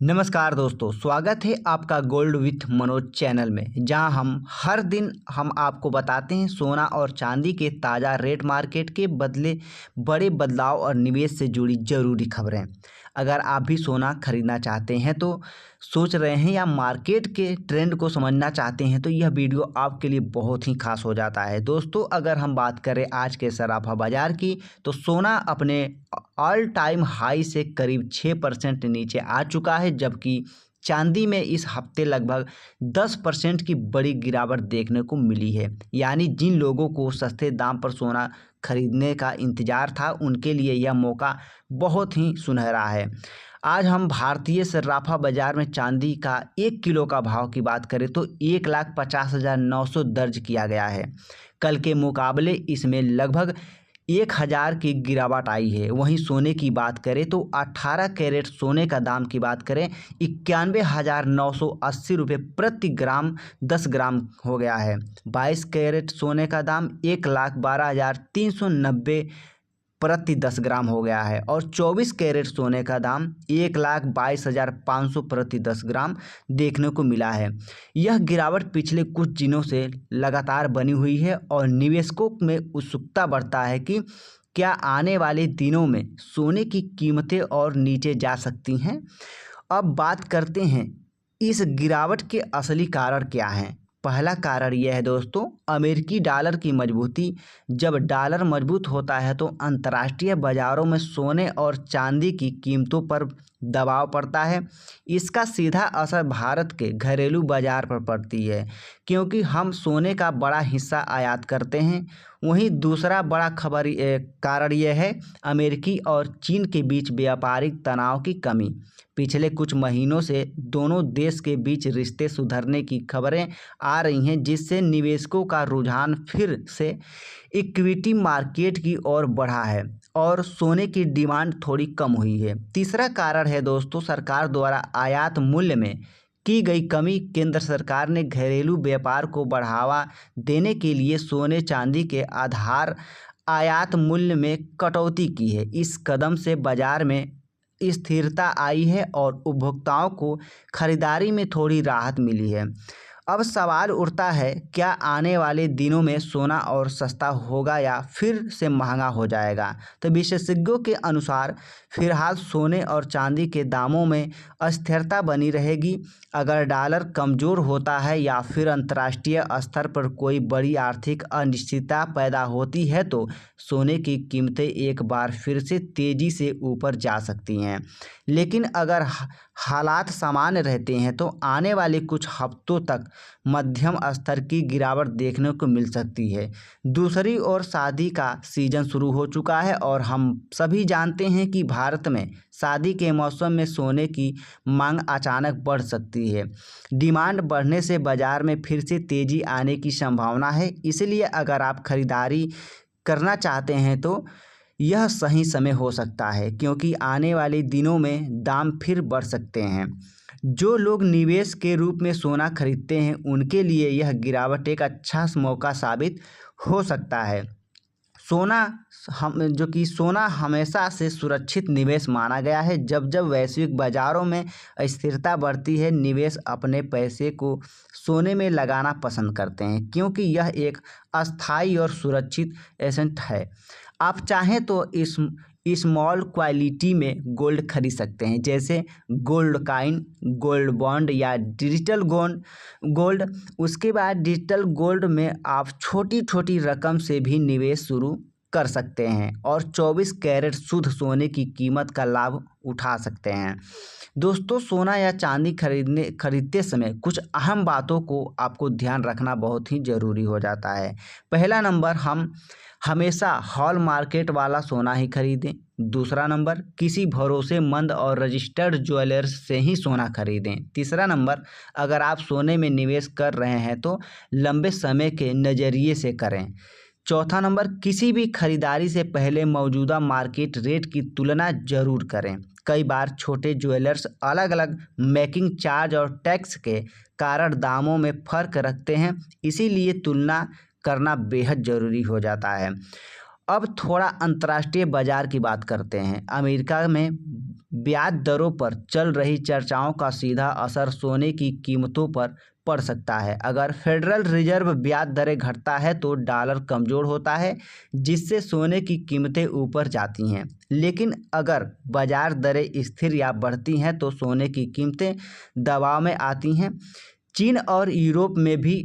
नमस्कार दोस्तों, स्वागत है आपका गोल्ड विथ मनोज चैनल में, जहां हम हर दिन आपको बताते हैं सोना और चांदी के ताज़ा रेट, मार्केट के बदले बड़े बदलाव और निवेश से जुड़ी ज़रूरी खबरें। अगर आप भी सोना खरीदना चाहते हैं तो सोच रहे हैं या मार्केट के ट्रेंड को समझना चाहते हैं तो यह वीडियो आपके लिए बहुत ही खास हो जाता है। दोस्तों, अगर हम बात करें आज के सराफा बाज़ार की तो सोना अपने ऑल टाइम हाई से करीब 6% नीचे आ चुका है, जबकि चांदी में इस हफ्ते लगभग 10% की बड़ी गिरावट देखने को मिली है। यानी जिन लोगों को सस्ते दाम पर सोना खरीदने का इंतज़ार था, उनके लिए यह मौका बहुत ही सुनहरा है। आज हम भारतीय सर्राफा बाज़ार में चांदी का 1 किलो का भाव की बात करें तो 1,50,900 दर्ज किया गया है। कल के मुकाबले इसमें लगभग 1,000 की गिरावट आई है। वहीं सोने की बात करें तो 18 कैरेट सोने का दाम की बात करें 91,980 रुपये प्रति ग्राम 10 ग्राम हो गया है। 22 कैरेट सोने का दाम 1,12,390 प्रति 10 ग्राम हो गया है और 24 कैरेट सोने का दाम 1,22,500 प्रति 10 ग्राम देखने को मिला है। यह गिरावट पिछले कुछ दिनों से लगातार बनी हुई है और निवेशकों में उत्सुकता बढ़ता है कि क्या आने वाले दिनों में सोने की कीमतें और नीचे जा सकती हैं। अब बात करते हैं इस गिरावट के असली कारण क्या हैं। पहला कारण यह है दोस्तों, अमेरिकी डॉलर की मजबूती। जब डॉलर मजबूत होता है तो अंतर्राष्ट्रीय बाजारों में सोने और चांदी की कीमतों पर दबाव पड़ता है। इसका सीधा असर भारत के घरेलू बाजार पर पड़ती है, क्योंकि हम सोने का बड़ा हिस्सा आयात करते हैं। वहीं दूसरा बड़ा कारण यह है अमेरिकी और चीन के बीच व्यापारिक तनाव की कमी। पिछले कुछ महीनों से दोनों देश के बीच रिश्ते सुधरने की खबरें आ रही हैं, जिससे निवेशकों का रुझान फिर से इक्विटी मार्केट की ओर बढ़ा है और सोने की डिमांड थोड़ी कम हुई है। तीसरा कारण है दोस्तों, सरकार द्वारा आयात मूल्य में की गई कमी। केंद्र सरकार ने घरेलू व्यापार को बढ़ावा देने के लिए सोने चांदी के आधार आयात मूल्य में कटौती की है। इस कदम से बाजार में स्थिरता आई है और उपभोक्ताओं को खरीदारी में थोड़ी राहत मिली है। अब सवाल उठता है, क्या आने वाले दिनों में सोना और सस्ता होगा या फिर से महंगा हो जाएगा। तो विशेषज्ञों के अनुसार फिलहाल सोने और चांदी के दामों में अस्थिरता बनी रहेगी। अगर डॉलर कमज़ोर होता है या फिर अंतर्राष्ट्रीय स्तर पर कोई बड़ी आर्थिक अनिश्चितता पैदा होती है तो सोने की कीमतें एक बार फिर से तेज़ी से ऊपर जा सकती हैं। लेकिन अगर हालात सामान्य रहते हैं तो आने वाले कुछ हफ्तों तक मध्यम स्तर की गिरावट देखने को मिल सकती है। दूसरी ओर शादी का सीजन शुरू हो चुका है और हम सभी जानते हैं कि भारत में शादी के मौसम में सोने की मांग अचानक बढ़ सकती है। डिमांड बढ़ने से बाजार में फिर से तेज़ी आने की संभावना है। इसलिए अगर आप खरीदारी करना चाहते हैं तो यह सही समय हो सकता है, क्योंकि आने वाले दिनों में दाम फिर बढ़ सकते हैं। जो लोग निवेश के रूप में सोना खरीदते हैं उनके लिए यह गिरावट एक अच्छा मौका साबित हो सकता है। सोना हमेशा से सुरक्षित निवेश माना गया है। जब जब वैश्विक बाजारों में स्थिरता बढ़ती है, निवेश अपने पैसे को सोने में लगाना पसंद करते हैं, क्योंकि यह एक अस्थायी और सुरक्षित एसेट है। आप चाहें तो स्मॉल क्वालिटी में गोल्ड खरीद सकते हैं, जैसे गोल्ड कॉइन, गोल्ड बॉन्ड या डिजिटल गोल्ड। उसके बाद डिजिटल गोल्ड में आप छोटी छोटी रकम से भी निवेश शुरू कर सकते हैं और 24 कैरेट शुद्ध सोने की कीमत का लाभ उठा सकते हैं। दोस्तों, सोना या चांदी खरीदते समय कुछ अहम बातों को आपको ध्यान रखना बहुत ही ज़रूरी हो जाता है। पहला नंबर, हम हमेशा हॉल मार्केट वाला सोना ही खरीदें। दूसरा नंबर, किसी भरोसेमंद और रजिस्टर्ड ज्वेलर्स से ही सोना खरीदें। तीसरा नंबर, अगर आप सोने में निवेश कर रहे हैं तो लंबे समय के नज़रिए से करें। चौथा नंबर, किसी भी खरीदारी से पहले मौजूदा मार्केट रेट की तुलना जरूर करें। कई बार छोटे ज्वेलर्स अलग अलग मेकिंग चार्ज और टैक्स के कारण दामों में फ़र्क रखते हैं, इसीलिए तुलना करना बेहद ज़रूरी हो जाता है। अब थोड़ा अंतर्राष्ट्रीय बाज़ार की बात करते हैं। अमेरिका में ब्याज दरों पर चल रही चर्चाओं का सीधा असर सोने की कीमतों पर पड़ सकता है। अगर फेडरल रिजर्व ब्याज दरें घटता है तो डॉलर कमज़ोर होता है, जिससे सोने की कीमतें ऊपर जाती हैं। लेकिन अगर बाजार दरें स्थिर या बढ़ती हैं तो सोने की कीमतें दबाव में आती हैं। चीन और यूरोप में भी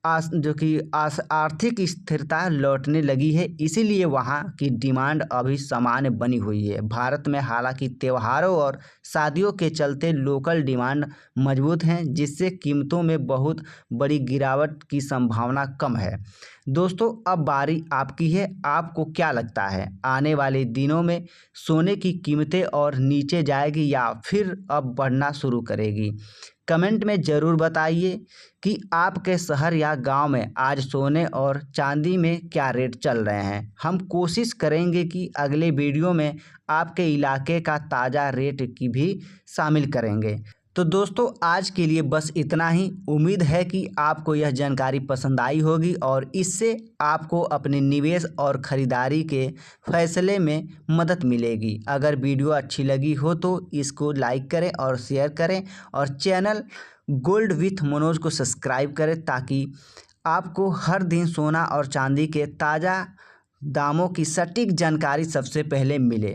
आर्थिक स्थिरता लौटने लगी है, इसीलिए वहाँ की डिमांड अभी सामान्य बनी हुई है। भारत में हालांकि त्योहारों और शादियों के चलते लोकल डिमांड मजबूत हैं, जिससे कीमतों में बहुत बड़ी गिरावट की संभावना कम है। दोस्तों, अब बारी आपकी है। आपको क्या लगता है, आने वाले दिनों में सोने की कीमतें और नीचे जाएगी या फिर अब बढ़ना शुरू करेगी? कमेंट में ज़रूर बताइए कि आपके शहर या गांव में आज सोने और चांदी में क्या रेट चल रहे हैं। हम कोशिश करेंगे कि अगले वीडियो में आपके इलाके का ताज़ा रेट की भी शामिल करेंगे। तो दोस्तों, आज के लिए बस इतना ही। उम्मीद है कि आपको यह जानकारी पसंद आई होगी और इससे आपको अपने निवेश और ख़रीदारी के फैसले में मदद मिलेगी। अगर वीडियो अच्छी लगी हो तो इसको लाइक करें और शेयर करें और चैनल गोल्ड विथ मनोज को सब्सक्राइब करें, ताकि आपको हर दिन सोना और चांदी के ताज़ा दामों की सटीक जानकारी सबसे पहले मिले।